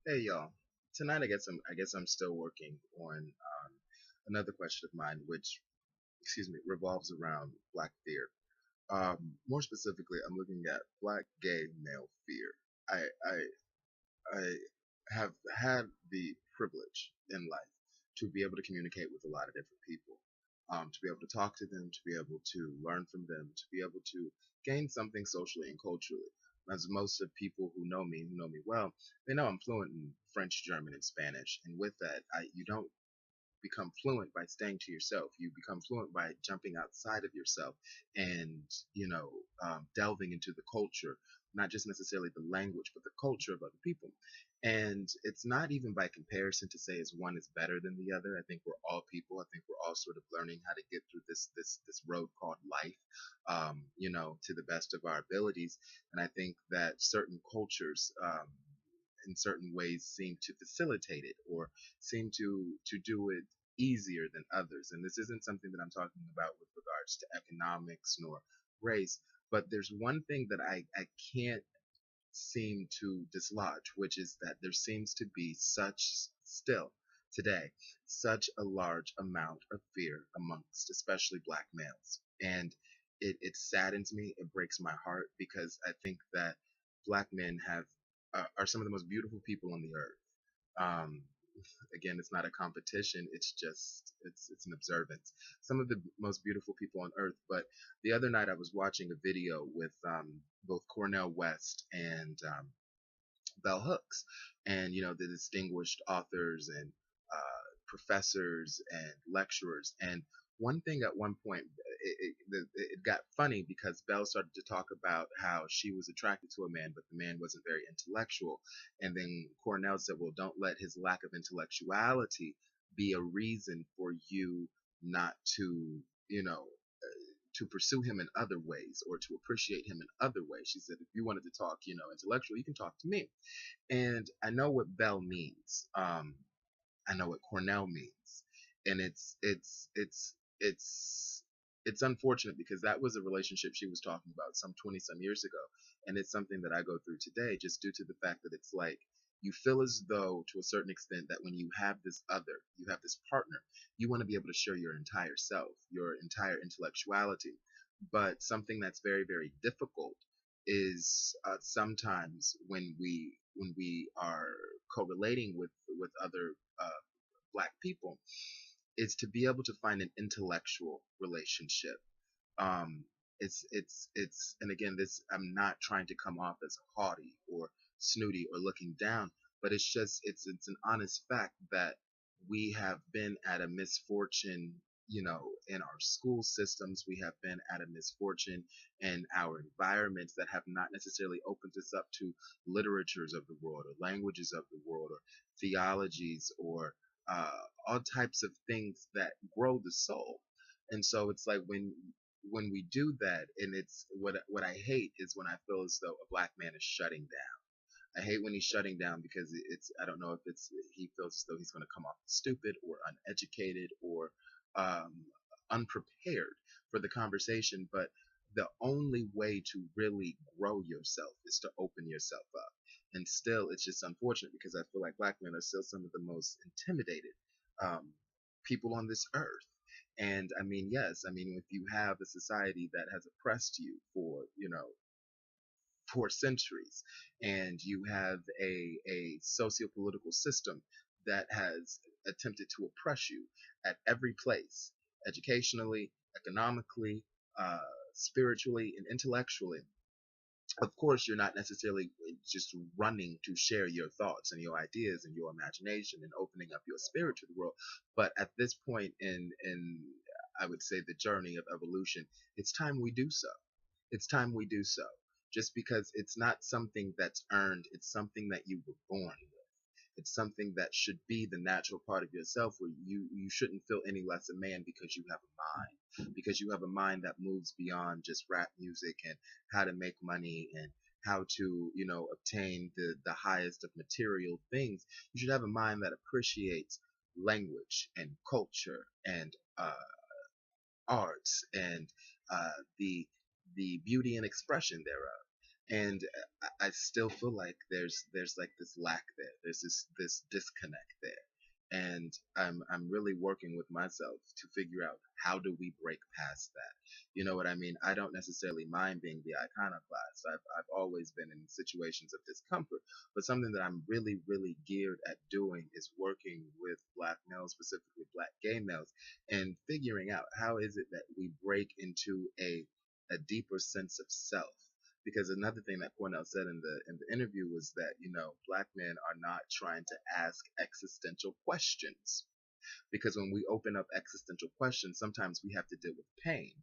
Hey y'all. Tonight I guess I'm still working on another question of mine, which revolves around black fear. More specifically, I'm looking at black gay male fear. I have had the privilege in life to be able to communicate with a lot of different people, to be able to talk to them, to be able to learn from them, to be able to gain something socially and culturally. As most of people who know me well, they know I'm fluent in French, German, and Spanish. And with that, you don't become fluent by staying to yourself. You become fluent by jumping outside of yourself and, you know, delving into the culture, not just necessarily the language, but the culture of other people. And it's not even by comparison to say as one is better than the other. I think we're all people. I think we're all sort of learning how to get through this road called life, to the best of our abilities. And I think that certain cultures, in certain ways, seem to facilitate it or seem to do it easier than others. And this isn't something that I'm talking about with regards to economics nor race, but there's one thing that I can't seem to dislodge, which is that there seems to be still today, such a large amount of fear amongst especially black males. And it saddens me, it breaks my heart because I think that black men are some of the most beautiful people on the earth. Um, Again, it's not a competition, it's an observance. Some of the most beautiful people on earth. But the other night I was watching a video with both Cornell West and bell hooks, and the distinguished authors and professors and lecturers. And one thing at one point, it got funny because Belle started to talk about how she was attracted to a man, but the man wasn't very intellectual. And then Cornell said, well, don't let his lack of intellectuality be a reason for you not to, you know, to pursue him in other ways or to appreciate him in other ways. She said, if you wanted to talk, intellectual, you can talk to me. And I know what Bell means. I know what Cornell means, and it's unfortunate because that was a relationship she was talking about some 20 some years ago, and it's something that I go through today just due to the fact that it's like you feel as though to a certain extent that when you have this other, you have this partner, you want to be able to share your entire self, your entire intellectuality. But something that's very, very difficult is sometimes when we are correlating with other black people, is to be able to find an intellectual relationship. And again, this, I'm not trying to come off as haughty or snooty or looking down, but it's an honest fact that we have been at a misfortune, in our school systems. We have been at a misfortune in our environments that have not necessarily opened us up to literatures of the world or languages of the world or theologies or all types of things that grow the soul. And so it's like when we do that, and it's what I hate is when I feel as though a black man is shutting down. I hate when he's shutting down because it's, I don't know if it's, he feels as though he's going to come off stupid or uneducated or um, unprepared for the conversation. But the only way to really grow yourself is to open yourself up. And still, it's just unfortunate because I feel like black men are still some of the most intimidated um, people on this earth. And I mean, yes, I mean, if you have a society that has oppressed you for, for centuries, and you have a socio-political system that has attempted to oppress you at every place, educationally, economically, uh, spiritually, and intellectually. Of course, you're not necessarily just running to share your thoughts and your ideas and your imagination and opening up your spirit to the world. But at this point in I would say the journey of evolution, it's time we do so. It's time we do so. Just because it's not something that's earned, it's something that you were born with. It's something that should be the natural part of yourself, where you shouldn't feel any less a man because you have a mind, because you have a mind that moves beyond just rap music and how to make money and how to, obtain the highest of material things. You should have a mind that appreciates language and culture and arts and uh, the the beauty and expression thereof. And I still feel like there's like this lack there. There's this disconnect there, and I'm really working with myself to figure out how do we break past that. You know what I mean? I don't necessarily mind being the iconoclast. I've always been in situations of discomfort, but something that I'm really geared at doing is working with black males, specifically black gay males, and figuring out how is it that we break into a deeper sense of self. Because another thing that Cornell said in the interview was that, you know, black men are not trying to ask existential questions, because when we open up existential questions, sometimes we have to deal with pain.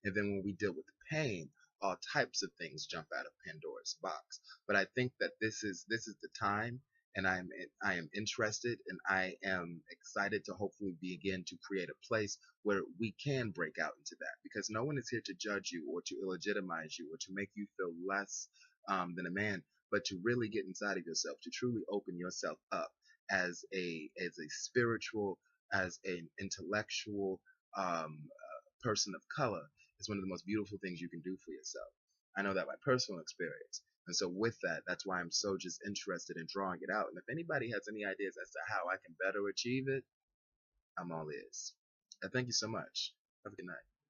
And then when we deal with pain, all types of things jump out of Pandora's box. But I think that this is the time, and I am interested, and I am excited to hopefully begin to create a place where we can break out into that, because no one is here to judge you or to illegitimize you or to make you feel less than a man, but to really get inside of yourself, to truly open yourself up as a spiritual, as an intellectual person of color, is one of the most beautiful things you can do for yourself. I know that by personal experience. And so with that, that's why I'm so just interested in drawing it out. And if anybody has any ideas as to how I can better achieve it, I'm all ears. Thank you so much. Have a good night.